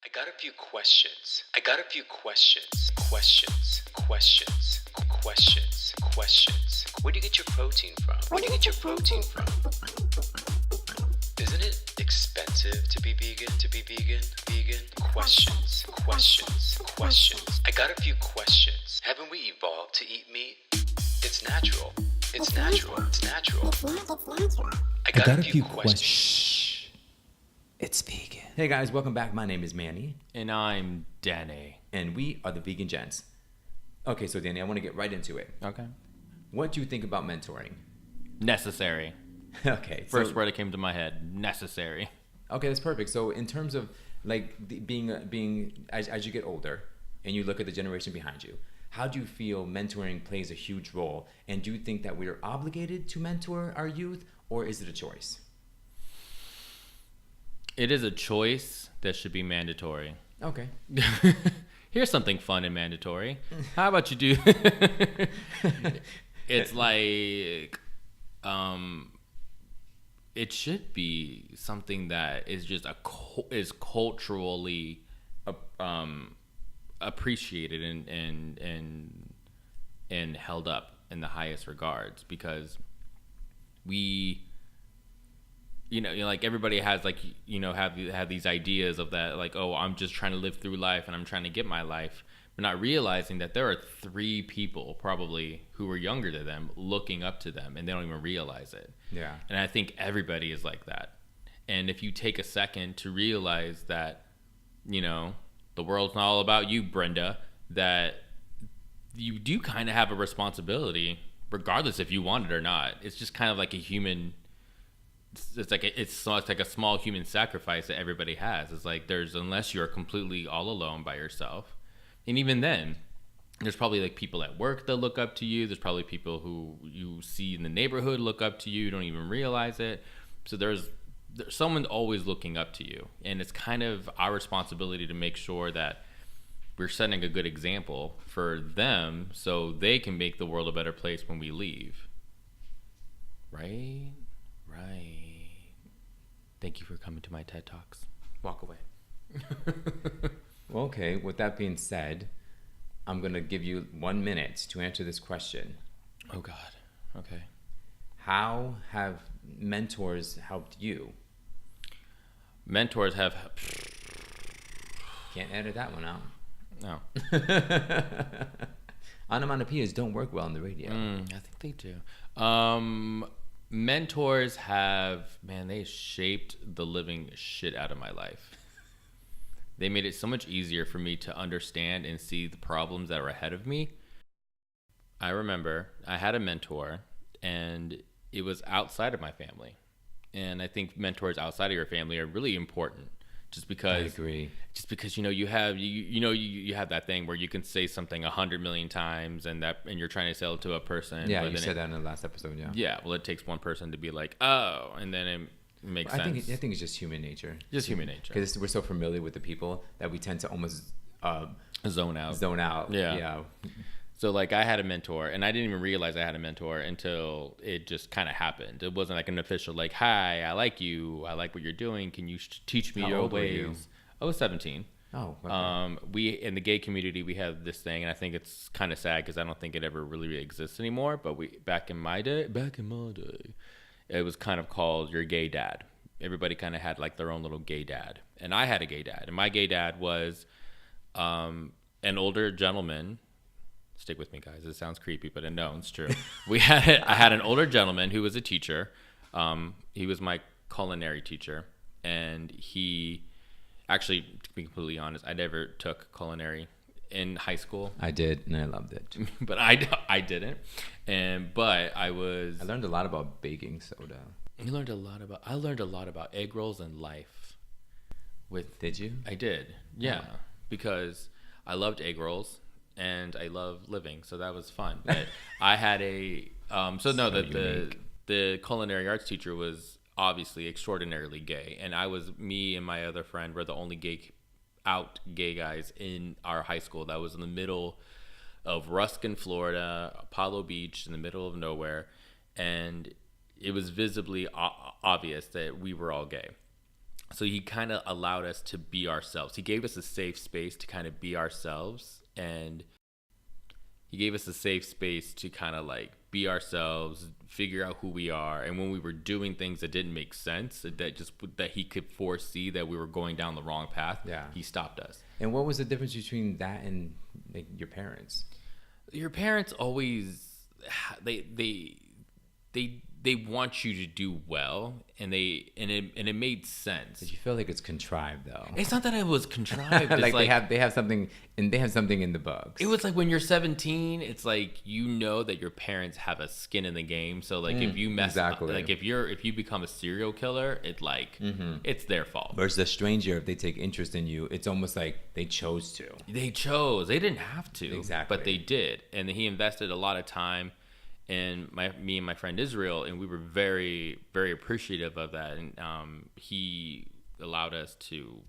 I got a few questions. Questions. Where do you get your protein from? Isn't it expensive to be vegan? Questions. I got a few questions. Haven't we evolved to eat meat? It's natural. I got a few questions. Shh. It's vegan. Hey guys, welcome back. My name is Manny. And I'm Danny. And we are the Vegan Gents. Okay, so Danny, I want to get right into it. Okay. What do you think about mentoring? Necessary. Okay. First word that came to my head. Necessary. Okay, that's perfect. So in terms of like being as you get older and you look at the generation behind you, how do you feel mentoring plays a huge role? And do you think that we are obligated to mentor our youth, or is it a choice? It is a choice that should be mandatory. Okay. Here's something fun and mandatory. How about you do? It's like, it should be something that is just is culturally appreciated and held up in the highest regards, because we, like everybody has have these ideas of that, like, oh, I'm just trying to live through life and I'm trying to get my life, but not realizing that there are 3 people probably who are younger than them looking up to them, and they don't even realize it. Yeah. And I think everybody is like that. And if you take a second to realize that, the world's not all about you, Brenda, that you do kind of have a responsibility, regardless if you want it or not. It's just kind of like a human. It's like a small human sacrifice that everybody has. It's like unless you're completely all alone by yourself, and even then, there's probably like people at work that look up to you. There's probably people who you see in the neighborhood look up to you. You don't even realize it. So there's someone always looking up to you, and it's kind of our responsibility to make sure that we're setting a good example for them so they can make the world a better place when we leave. Right. Thank you for coming to my TED Talks. Walk away. Well, okay, with that being said, I'm going to give you 1 minute to answer this question. Oh, God. Okay. How have mentors helped you? Mentors have... Can't edit that one out. No. Onomatopoeias don't work well on the radio. I think they do. Mentors they shaped the living shit out of my life. They made it so much easier for me to understand and see the problems that are ahead of me. I remember I had a mentor, and it was outside of my family. And I think mentors outside of your family are really important, just because. I agree. Just because you have that thing where you can say something 100 million times, and you're trying to sell it to a person. Yeah, you said that in the last episode. Yeah. Yeah. Well, it takes one person to be like, oh, and then it makes sense. I think it's just human nature. Human nature. Because we're so familiar with the people that we tend to almost zone out. Yeah. So like I had a mentor, and I didn't even realize I had a mentor until it just kind of happened. It wasn't like an official like, hi, I like you. I like what you're doing. Can you teach me your ways? I was 17. Oh, okay. We in the gay community, we have this thing, and I think it's kind of sad because I don't think it ever really exists anymore. But back in my day, it was kind of called your gay dad. Everybody kind of had like their own little gay dad, and I had a gay dad, and my gay dad was an older gentleman. Stick with me, guys. It sounds creepy, but no, it's true. I had an older gentleman who was a teacher. He was my culinary teacher, and he actually, to be completely honest, I never took culinary in high school. I did, and I loved it. But I didn't. But I learned a lot about baking soda. I learned a lot about egg rolls and life. Did you? I did. Yeah, because I loved egg rolls. And I love living, so that was fun. But I had the culinary arts teacher was obviously extraordinarily gay, and me and my other friend were the only gay guys in our high school. That was in the middle of Ruskin, Florida, Apollo Beach, in the middle of nowhere, and it was visibly obvious that we were all gay. So he kind of allowed us to be ourselves. He gave us a safe space to kind of be ourselves, and he gave us a safe space to kind of like be ourselves, figure out who we are. And when we were doing things that didn't make sense, that he could foresee that we were going down the wrong path, he stopped us. And what was the difference between that and like your parents? Your parents always they want you to do well, and it made sense. Did you feel like it's contrived though? It's not that it was contrived. It's like they have something in the books. It was like when you're 17, it's like you know that your parents have a skin in the game. So like if you mess up, like if you become a serial killer, it's their fault. Versus a stranger, if they take interest in you, it's almost like they chose to. They chose. They didn't have to. Exactly. But they did, and he invested a lot of time. And me and my friend Israel, and we were very, very appreciative of that. And he allowed us to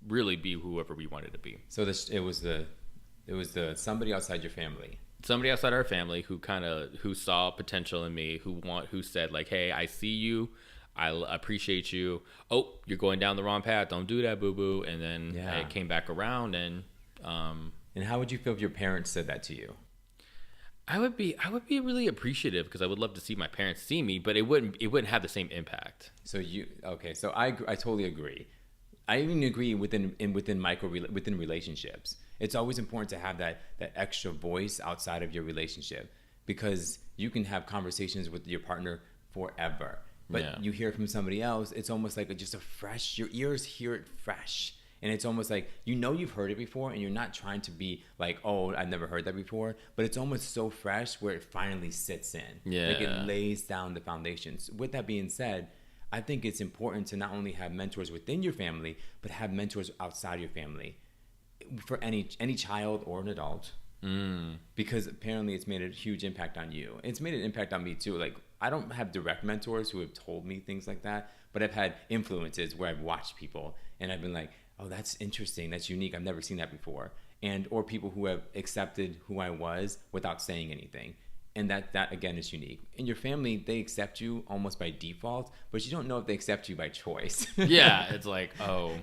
really be whoever we wanted to be. So it was the somebody outside your family. Somebody outside our family who saw potential in me, who said like, "Hey, I see you, I appreciate you. Oh, you're going down the wrong path. Don't do that, boo boo." And then it came back around, and how would you feel if your parents said that to you? I would be really appreciative, because I would love to see my parents see me, but it wouldn't have the same impact. So so I totally agree. I even agree within relationships. It's always important to have that extra voice outside of your relationship, because you can have conversations with your partner forever, but you hear it from somebody else. It's almost like your ears hear it fresh. And it's almost like, you've heard it before, and you're not trying to be like, oh, I've never heard that before. But it's almost so fresh where it finally sits in. Yeah. Like it lays down the foundations. With that being said, I think it's important to not only have mentors within your family, but have mentors outside your family for any child or an adult. Because apparently it's made a huge impact on you. It's made an impact on me too. Like, I don't have direct mentors who have told me things like that, but I've had influences where I've watched people and I've been like, oh, that's interesting, that's unique, I've never seen that before. Or people who have accepted who I was without saying anything. And that again is unique. In your family, they accept you almost by default, but you don't know if they accept you by choice. Yeah, it's like, oh,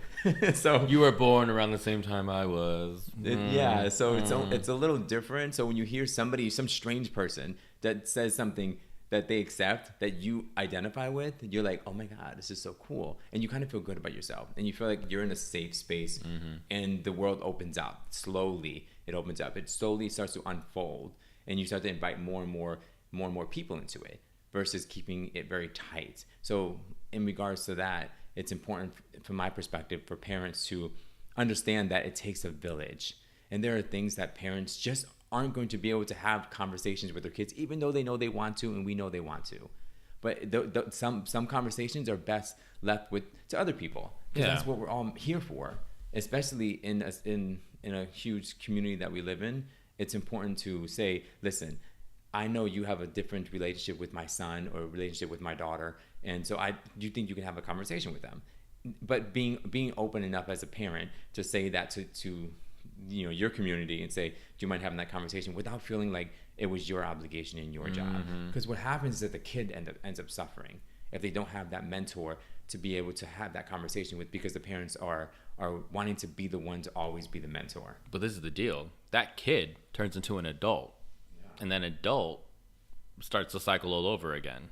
so you were born around the same time I was. It's a little different. So when you hear some strange person that says something that they accept, that you identify with, you're like, oh my God, this is so cool. And you kind of feel good about yourself. And you feel like you're in a safe space, and the world opens up. Slowly, it opens up. It slowly starts to unfold. And you start to invite more and more people into it, versus keeping it very tight. So in regards to that, it's important from my perspective for parents to understand that it takes a village. And there are things that parents just aren't going to be able to have conversations with their kids, even though they know they want to, and we know they want to. But some conversations are best left to other people, because that's what we're all here for. Especially in a huge community that we live in, it's important to say, listen, I know you have a different relationship with my son or a relationship with my daughter, and so do you think you can have a conversation with them? But being open enough as a parent to say that to your community, and say, do you mind having that conversation, without feeling like it was your obligation and your job. Because what happens is that the kid ends up suffering if they don't have that mentor to be able to have that conversation with, because the parents are wanting to be the one to always be the mentor. But this is the deal. That kid turns into an adult, and that adult starts the cycle all over again.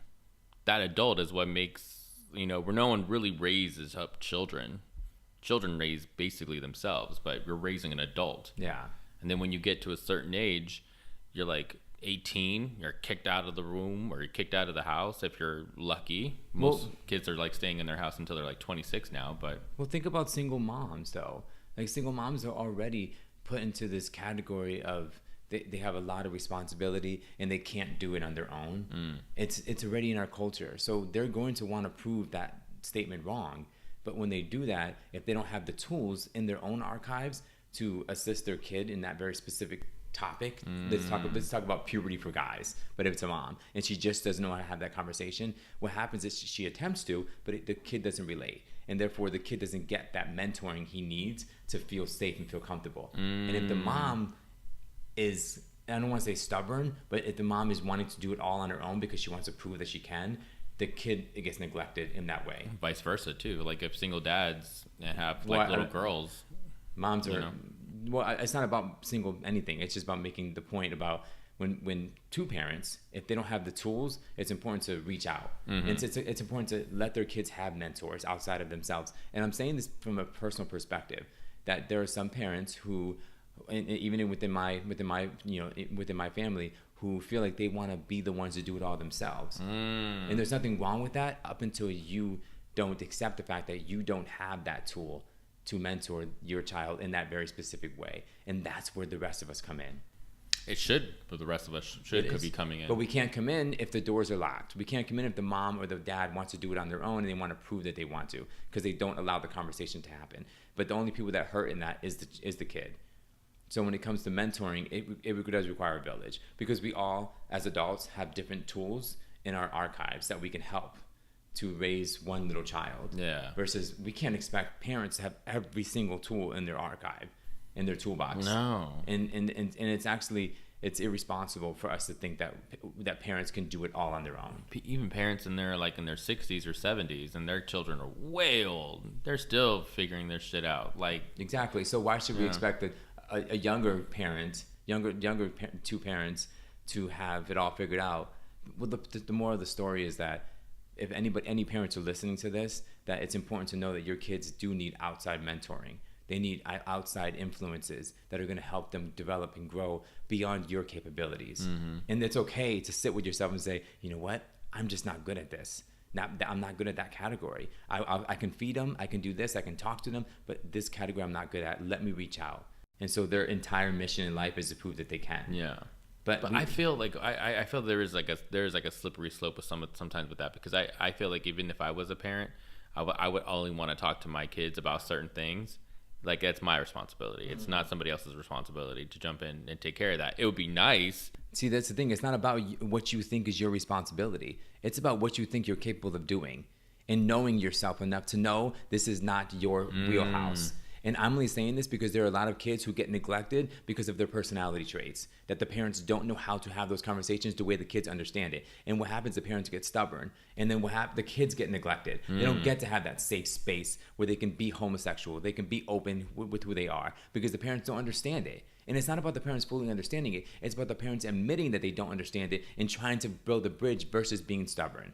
That adult is what makes, where no one really raises up children. Children raise basically themselves, but you're raising an adult. Yeah. And then when you get to a certain age, you're like 18, you're kicked out of the room, or you're kicked out of the house if you're lucky. Most kids are like staying in their house until they're like 26 now. But think about single moms though. Like, single moms are already put into this category of they have a lot of responsibility and they can't do it on their own. It's already in our culture, so they're going to want to prove that statement wrong. But when they do that, if they don't have the tools in their own archives to assist their kid in that very specific topic, let's talk about puberty for guys, but if it's a mom and she just doesn't know how to have that conversation, what happens is she attempts to, but the kid doesn't relate, and therefore the kid doesn't get that mentoring he needs to feel safe and feel comfortable. And if the mom is, I don't want to say stubborn, but if the mom is wanting to do it all on her own because she wants to prove that she can, the kid gets neglected in that way. Vice versa too. Like if single dads have Well, little girls, moms are, you know. well, it's not about single anything. It's just about making the point about when two parents, if they don't have the tools, it's important to reach out. It's important to let their kids have mentors outside of themselves. And I'm saying this from a personal perspective, that there are some parents who, and even within my family, who feel like they want to be the ones to do it all themselves. And there's nothing wrong with that up until you don't accept the fact that you don't have that tool to mentor your child in that very specific way. And that's where the rest of us come in. It should, but the rest of us could be coming in. But we can't come in if the doors are locked. We can't come in if the mom or the dad wants to do it on their own and they want to prove that they want to, because they don't allow the conversation to happen. But the only people that hurt in that is the kid. So when it comes to mentoring, it does require a village, because we all, as adults, have different tools in our archives that we can help to raise one little child. Yeah. Versus we can't expect parents to have every single tool in their archive, in their toolbox. No. And it's actually, it's irresponsible for us to think that parents can do it all on their own. Even parents in their 60s or 70s, and their children are way old. They're still figuring their shit out. Exactly. So why should we expect a younger parent, two parents, to have it all figured out? Well, the moral of the story is that if any parents are listening to this, that it's important to know that your kids do need outside mentoring. They need outside influences that are going to help them develop and grow beyond your capabilities. And it's okay to sit with yourself and say, you know what? I'm just not good at this. I'm not good at that category. I can feed them. I can do this. I can talk to them. But this category I'm not good at. Let me reach out. And so their entire mission in life is to prove that they can. Yeah. But I feel like I feel there is a slippery slope with sometimes with that, because I feel like even if I was a parent, I would only want to talk to my kids about certain things. Like, it's my responsibility. It's not somebody else's responsibility to jump in and take care of that. It would be nice. See, that's the thing. It's not about what you think is your responsibility. It's about what you think you're capable of doing, and knowing yourself enough to know this is not your wheelhouse. And I'm only saying this because there are a lot of kids who get neglected because of their personality traits, that the parents don't know how to have those conversations the way the kids understand it. And what happens, the parents get stubborn, and then the kids get neglected. They don't get to have that safe space where they can be homosexual, they can be open with who they are, because the parents don't understand it. And it's not about the parents fully understanding it. It's about the parents admitting that they don't understand it and trying to build a bridge versus being stubborn.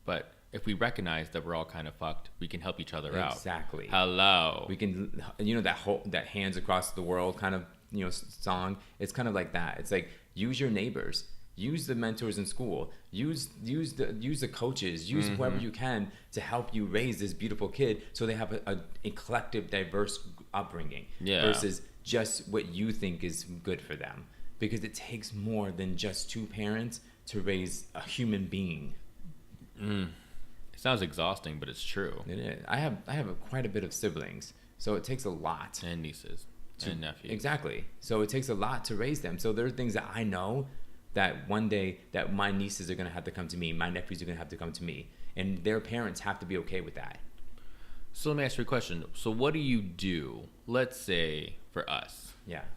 But if we recognize that we're all kind of fucked, we can help each other out. Exactly. Hello. We can, that hands across the world kind of, song. It's kind of like that. It's like, use your neighbors, use the mentors in school, use the coaches, use whoever you can to help you raise this beautiful kid, so they have a collective, diverse upbringing. Yeah. Versus just what you think is good for them, because it takes more than just two parents to raise a human being. It sounds exhausting, but it's true. It is. I have quite a bit of siblings, so it takes a lot. And nieces and nephews. Exactly. So it takes a lot to raise them. So there are things that I know that one day that my nieces are going to have to come to me, my nephews are going to have to come to me, and their parents have to be okay with that. So let me ask you a question. So what do you do? Let's say for us,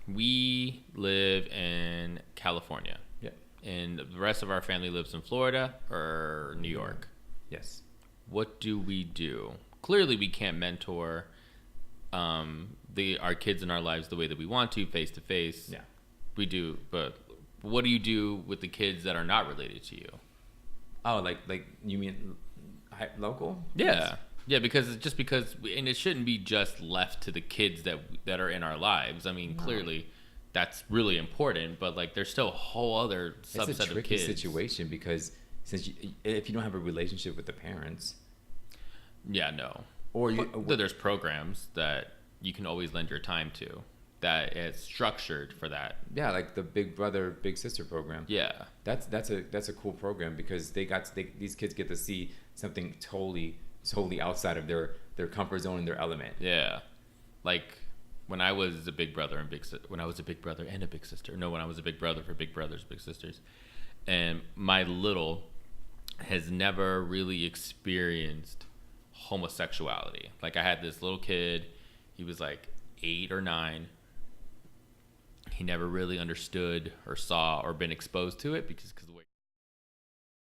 we live in California. Yeah. And the rest of our family lives in Florida or New York. Yes. What do we do? Clearly, we can't mentor our kids in our lives the way that we want to, face to face. Yeah. We do, but what do you do with the kids that are not related to you? Oh, like you mean local? Yeah. Yeah, because and it shouldn't be just left to the kids that are in our lives. I mean, clearly that's really important, but there's still a whole other subset of kids. It's a tricky situation, because if you don't have a relationship with the parents. Yeah, no. Or there's programs that you can always lend your time to that is structured for that. Yeah, like the Big Brother, Big Sister program. Yeah. That's a cool program, because these kids get to see something totally outside of their comfort zone and their element. Yeah. Like when I was a big brother and when I was a big brother and a big sister. No, when I was a big brother for big brothers, big sisters. And my little has never really experienced homosexuality. Like, I had this little kid, he was 8 or 9. He never really understood or saw or been exposed to it because